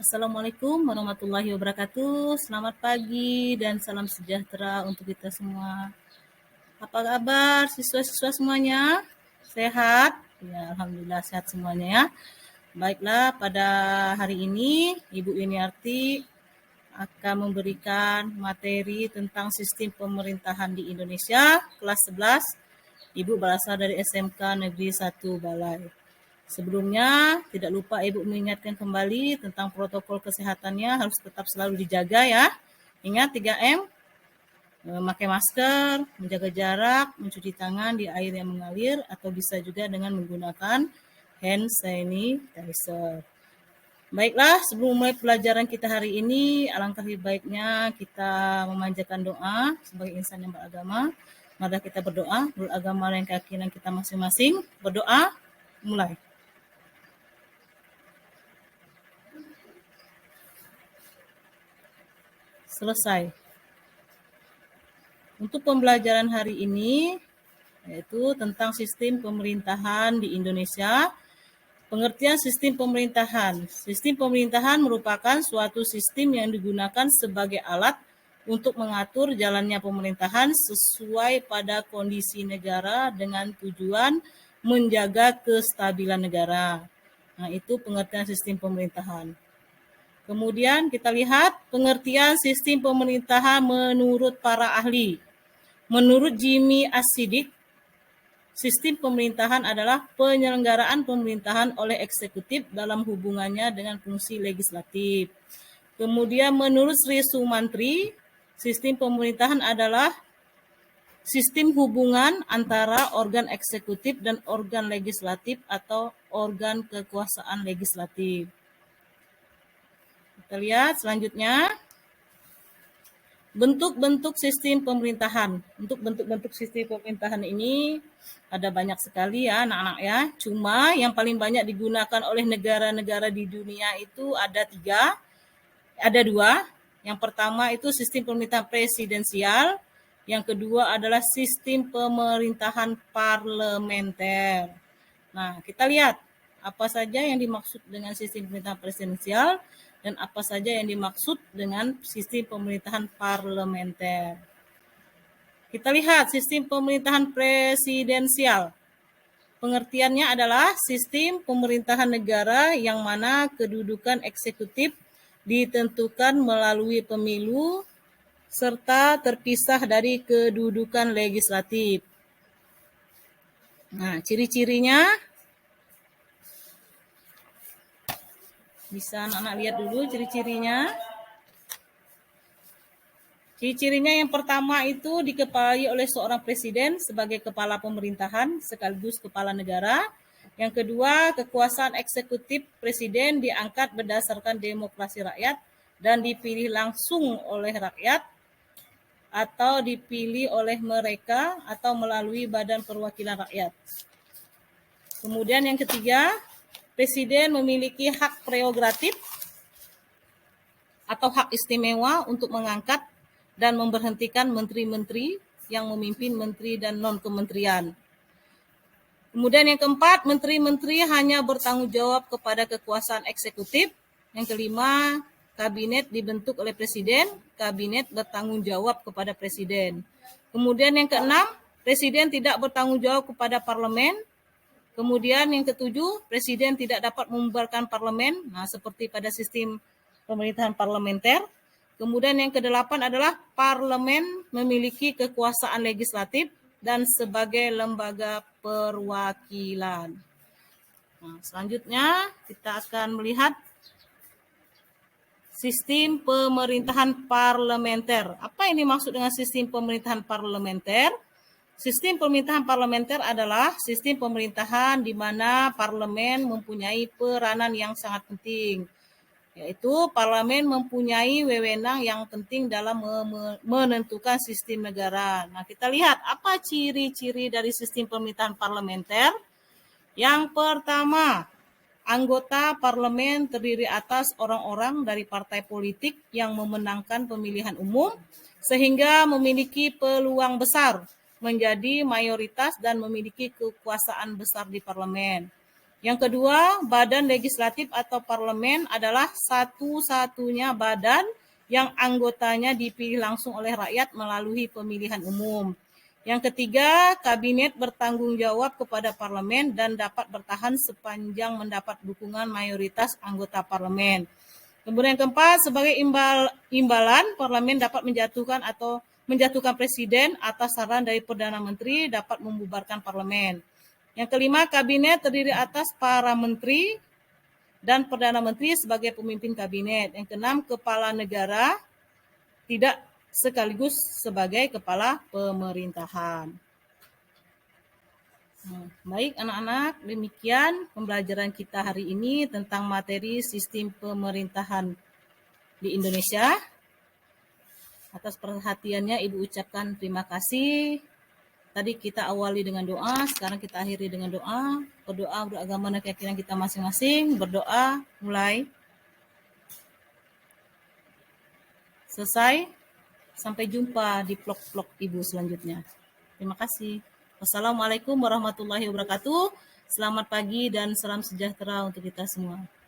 Assalamualaikum warahmatullahi wabarakatuh. Selamat pagi dan salam sejahtera untuk kita semua. Apa kabar siswa-siswa semuanya? Sehat? Ya, alhamdulillah sehat semuanya ya. Baiklah, pada hari ini Ibu Yuniarti akan memberikan materi tentang sistem pemerintahan di Indonesia, kelas 11. Ibu berasal dari SMK Negeri 1 Balai. Sebelumnya, tidak lupa Ibu mengingatkan kembali tentang protokol kesehatannya harus tetap selalu dijaga ya. Ingat 3M, memakai masker, menjaga jarak, mencuci tangan di air yang mengalir, atau bisa juga dengan menggunakan hand sanitizer. Baiklah, sebelum mulai pelajaran kita hari ini, alangkah lebih baiknya kita memanjatkan doa sebagai insan yang beragama. Mari kita berdoa, menurut agama dan keyakinan kita masing-masing. Berdoa, mulai. Selesai. Untuk pembelajaran hari ini, yaitu tentang sistem pemerintahan di Indonesia. Pengertian sistem pemerintahan. Sistem pemerintahan merupakan suatu sistem yang digunakan sebagai alat untuk mengatur jalannya pemerintahan sesuai pada kondisi negara dengan tujuan menjaga kestabilan negara. Nah, itu pengertian sistem pemerintahan. Kemudian kita lihat pengertian sistem pemerintahan menurut para ahli. Menurut Jimmy Asidik, sistem pemerintahan adalah penyelenggaraan pemerintahan oleh eksekutif dalam hubungannya dengan fungsi legislatif. Kemudian menurut Sri Sumantri, sistem pemerintahan adalah sistem hubungan antara organ eksekutif dan organ legislatif atau organ kekuasaan legislatif. Kita lihat selanjutnya. Bentuk-bentuk sistem pemerintahan. Untuk bentuk-bentuk sistem pemerintahan ini ada banyak sekali ya anak-anak ya. Cuma yang paling banyak digunakan oleh negara-negara di dunia itu ada dua. Yang pertama itu sistem pemerintahan presidensial. Yang kedua adalah sistem pemerintahan parlementer. Nah, kita lihat apa saja yang dimaksud dengan sistem pemerintahan presidensial dan apa saja yang dimaksud dengan sistem pemerintahan parlementer. Kita lihat sistem pemerintahan presidensial. Pengertiannya adalah sistem pemerintahan negara yang mana kedudukan eksekutif ditentukan melalui pemilu serta terpisah dari kedudukan legislatif. Nah, ciri-cirinya bisa anak-anak lihat dulu ciri-cirinya. Ciri-cirinya yang pertama itu dikepalai oleh seorang presiden sebagai kepala pemerintahan sekaligus kepala negara. Yang kedua, kekuasaan eksekutif presiden diangkat berdasarkan demokrasi rakyat dan dipilih langsung oleh rakyat atau dipilih oleh mereka atau melalui badan perwakilan rakyat. Kemudian yang ketiga, presiden memiliki hak prerogatif atau hak istimewa untuk mengangkat dan memberhentikan menteri-menteri yang memimpin menteri dan non-kementerian. Kemudian yang keempat, menteri-menteri hanya bertanggung jawab kepada kekuasaan eksekutif. Yang kelima, kabinet dibentuk oleh presiden, kabinet bertanggung jawab kepada presiden. Kemudian yang keenam, presiden tidak bertanggung jawab kepada parlemen. Kemudian yang ketujuh, presiden tidak dapat membubarkan parlemen, nah seperti pada sistem pemerintahan parlementer. Kemudian yang kedelapan adalah parlemen memiliki kekuasaan legislatif dan sebagai lembaga perwakilan. Nah, selanjutnya kita akan melihat sistem pemerintahan parlementer. Apa yang dimaksud dengan sistem pemerintahan parlementer? Sistem pemerintahan parlementer adalah sistem pemerintahan di mana parlemen mempunyai peranan yang sangat penting, yaitu parlemen mempunyai wewenang yang penting dalam menentukan sistem negara. Nah, kita lihat apa ciri-ciri dari sistem pemerintahan parlementer. Yang pertama, anggota parlemen terdiri atas orang-orang dari partai politik yang memenangkan pemilihan umum sehingga memiliki peluang besar menjadi mayoritas dan memiliki kekuasaan besar di parlemen. Yang kedua, badan legislatif atau parlemen adalah satu-satunya badan yang anggotanya dipilih langsung oleh rakyat melalui pemilihan umum. Yang ketiga, kabinet bertanggung jawab kepada parlemen dan dapat bertahan sepanjang mendapat dukungan mayoritas anggota parlemen. Kemudian yang keempat, sebagai imbalan, parlemen dapat menjatuhkan presiden atas saran dari Perdana Menteri dapat membubarkan parlemen. Yang kelima, kabinet terdiri atas para menteri dan Perdana Menteri sebagai pemimpin kabinet. Yang keenam, kepala negara tidak sekaligus sebagai kepala pemerintahan. Baik anak-anak, demikian pembelajaran kita hari ini tentang materi sistem pemerintahan di Indonesia. Atas perhatiannya Ibu ucapkan terima kasih. Tadi kita awali dengan doa, sekarang kita akhiri dengan doa. Berdoa beragama dan keyakinan kita masing-masing. Berdoa, mulai. Selesai. Sampai jumpa di vlog-vlog Ibu selanjutnya. Terima kasih. Wassalamualaikum warahmatullahi wabarakatuh. Selamat pagi dan salam sejahtera untuk kita semua.